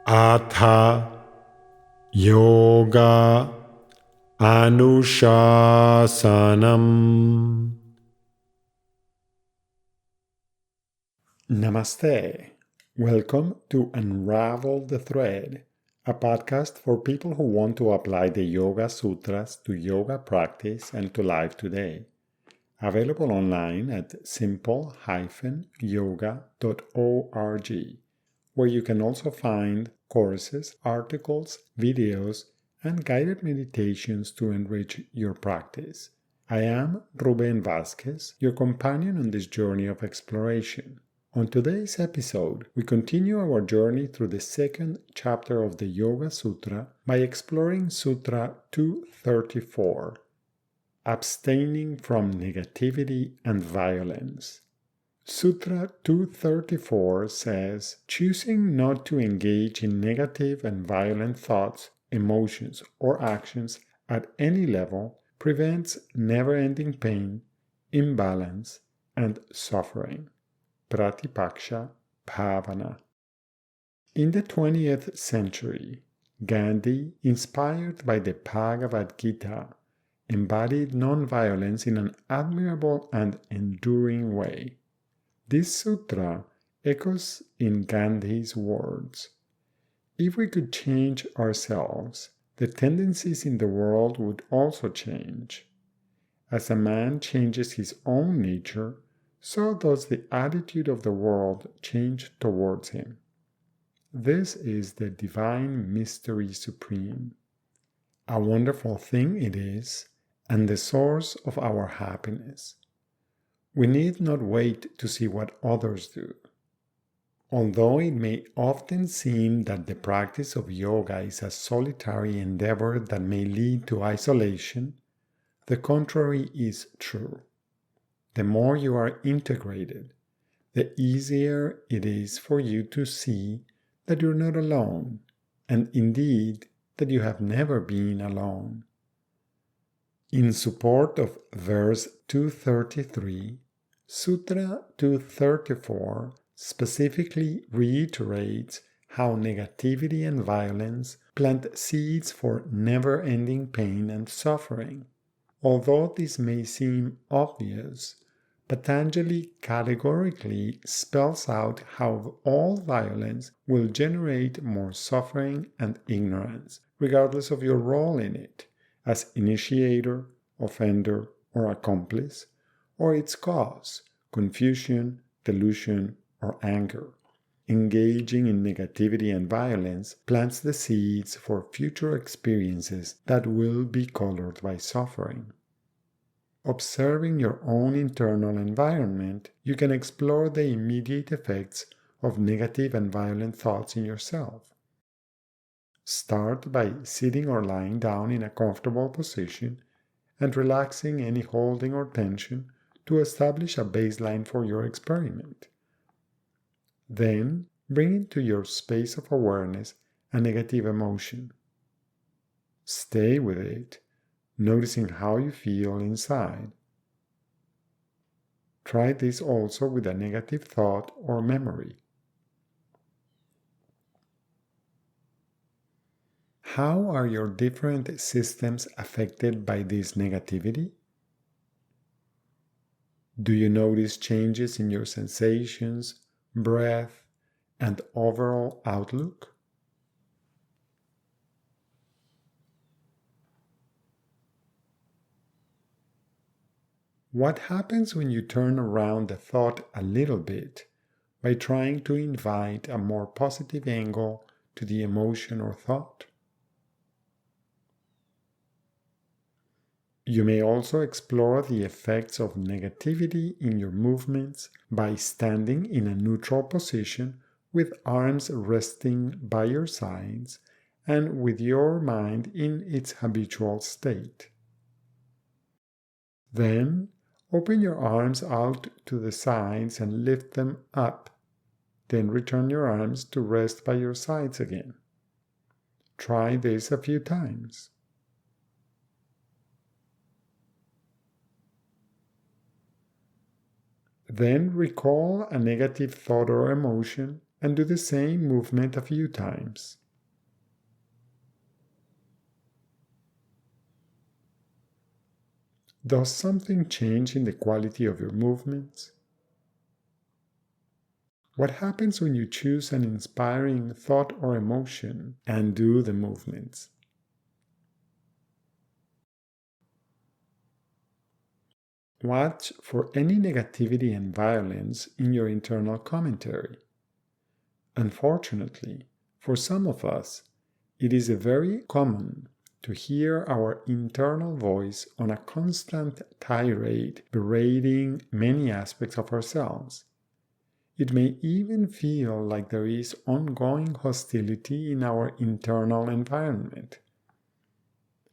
Atha Yoga Anushasanam. Namaste. Welcome to Unravel the Thread, a podcast for people who want to apply the Yoga Sutras to yoga practice and to life today. Available online at simple-yoga.org, where you can also find courses, articles, videos, and guided meditations to enrich your practice. I am Ruben Vázquez, your companion on this journey of exploration. On today's episode, we continue our journey through the second chapter of the Yoga Sutra by exploring Sutra 234, Abstaining from Negativity and Violence. Sutra 234 says, choosing not to engage in negative and violent thoughts, emotions, or actions at any level prevents never-ending pain, imbalance, and suffering. Pratipaksha Bhavana. In the 20th century, Gandhi, inspired by the Bhagavad Gita, embodied nonviolence in an admirable and enduring way. This sutra echoes in Gandhi's words. If we could change ourselves, the tendencies in the world would also change. As a man changes his own nature, so does the attitude of the world change towards him. This is the divine mystery supreme. A wonderful thing it is, and the source of our happiness. We need not wait to see what others do. Although it may often seem that the practice of yoga is a solitary endeavor that may lead to isolation, the contrary is true. The more you are integrated, the easier it is for you to see that you're not alone, and indeed that you have never been alone. In support of verse 233, Sutra 234 specifically reiterates how negativity and violence plant seeds for never-ending pain and suffering. Although this may seem obvious, Patanjali categorically spells out how all violence will generate more suffering and ignorance, regardless of your role in it, as initiator, offender, or accomplice, or its cause, confusion, delusion, or anger. Engaging in negativity and violence plants the seeds for future experiences that will be colored by suffering. Observing your own internal environment, you can explore the immediate effects of negative and violent thoughts in yourself. Start by sitting or lying down in a comfortable position and relaxing any holding or tension to establish a baseline for your experiment. Then, bring into your space of awareness a negative emotion. Stay with it, noticing how you feel inside. Try this also with a negative thought or memory. How are your different systems affected by this negativity? Do you notice changes in your sensations, breath, and overall outlook? What happens when you turn around the thought a little bit by trying to invite a more positive angle to the emotion or thought? You may also explore the effects of negativity in your movements by standing in a neutral position with arms resting by your sides and with your mind in its habitual state. Then, open your arms out to the sides and lift them up. Then return your arms to rest by your sides again. Try this a few times. Then recall a negative thought or emotion and do the same movement a few times. Does something change in the quality of your movements? What happens when you choose an inspiring thought or emotion and do the movements? Watch for any negativity and violence in your internal commentary. Unfortunately, for some of us, it is very common to hear our internal voice on a constant tirade berating many aspects of ourselves. It may even feel like there is ongoing hostility in our internal environment.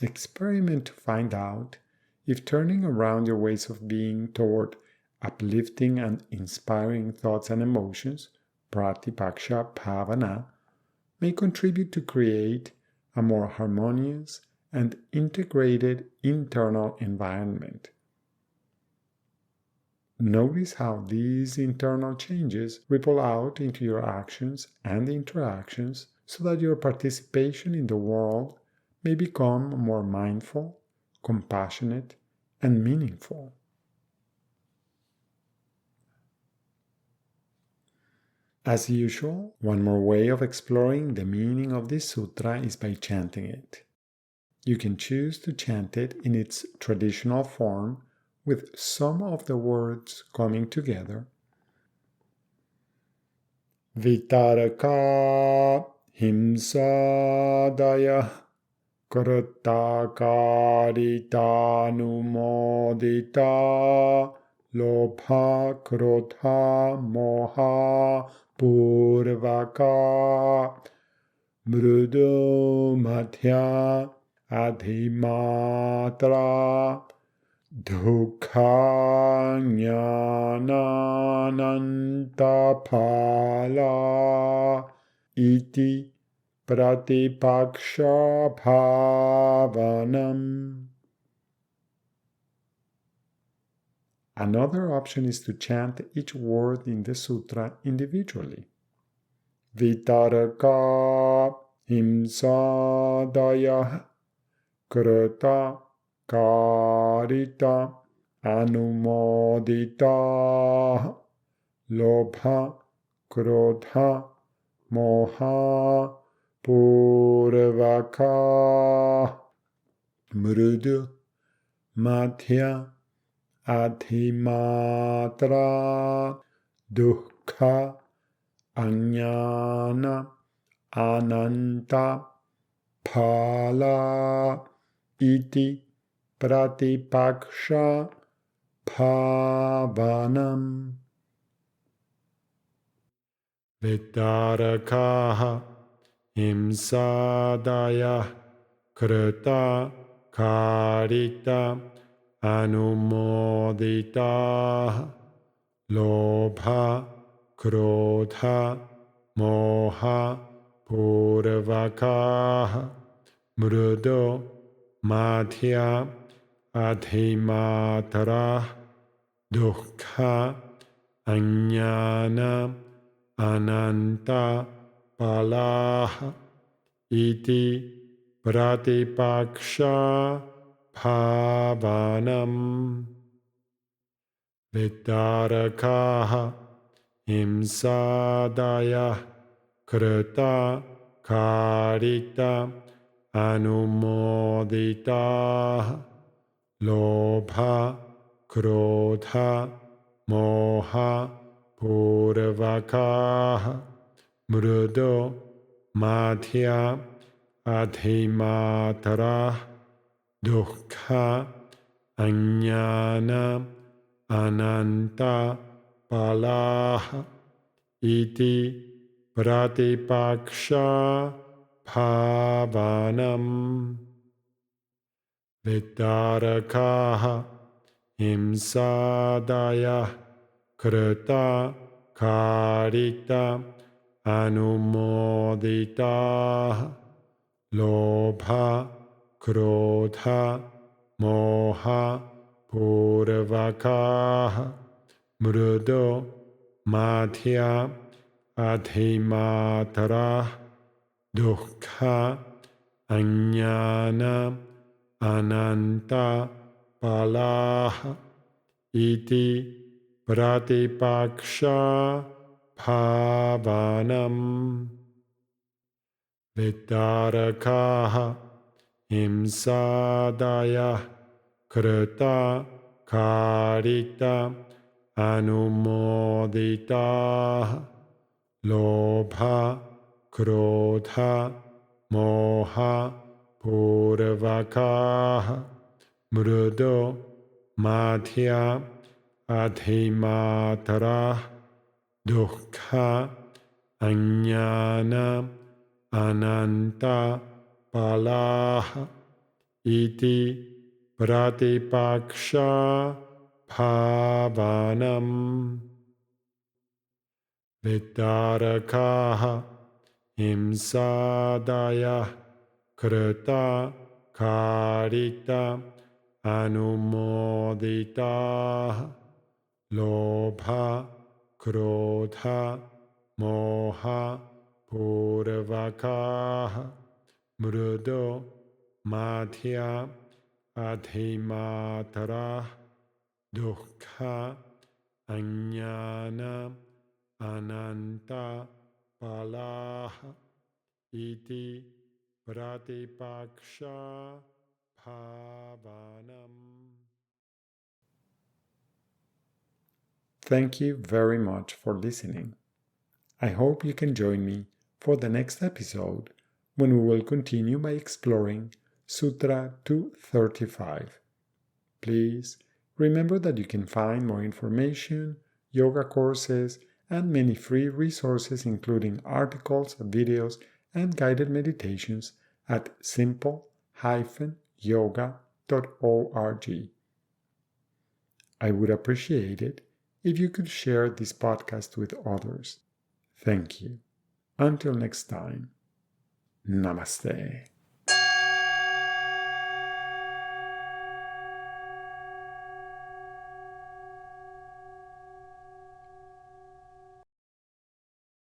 Experiment to find out if turning around your ways of being toward uplifting and inspiring thoughts and emotions, pratipaksha bhavana, may contribute to create a more harmonious and integrated internal environment. Notice how these internal changes ripple out into your actions and interactions so that your participation in the world may become more mindful, compassionate, and meaningful. As usual, one more way of exploring the meaning of this sutra is by chanting it. You can choose to chant it in its traditional form with some of the words coming together. Vitaraka himsadaya karatakarita lobha krodha moha purvaka mrudu madhya adhimatra dukkha jnanananta phala iti pratipaksha bhavanam. Another option is to chant each word in the sutra individually. Vitaraka himsadaya krita karita anumodita lobha krodha moha purvaka mrudu madhya adhimatra dukkha ajnana ananta phala iti pratipaksha bhavanam. Vitarakaha himsadaya krita karita anumodita lobha krodha moha purvaka mrudo madhya adhimatra dukkha ajnana ananta palaha iti pratipaksha bhavanam. Vitarakaha himsadaya krita karita anumodita lobha krodha moha purvaka mrudo madhya adhimatra dukkha ajnana ananta palaha iti pratipaksha bhavanam. Vitarakaha himsadaya krita karita anumodita lobha krodha moha purvaka mrudo madhya adhimatara dukkha ajnana ananta palaha iti pratipaksha bhavanam vitarakaha himsadaya krita karita anumodita lobha krodha moha purvakaha mrudo madhya adhimatara dukkha ajnana ananta palaha iti pratipaksha bhavanam vitarakaha himsadaya krita karita anumodita lobha krodha moha purvakaha mrudo madhya adhimatara dukkha ajnana ananta palaha iti pratipaksha bhavanam. Thank you very much for listening. I hope you can join me for the next episode when we will continue by exploring Sutra 235. Please remember that you can find more information, yoga courses, and many free resources including articles, videos, and guided meditations at simple-yoga.org. I would appreciate it if you could share this podcast with others. Thank you. Until next time, Namaste.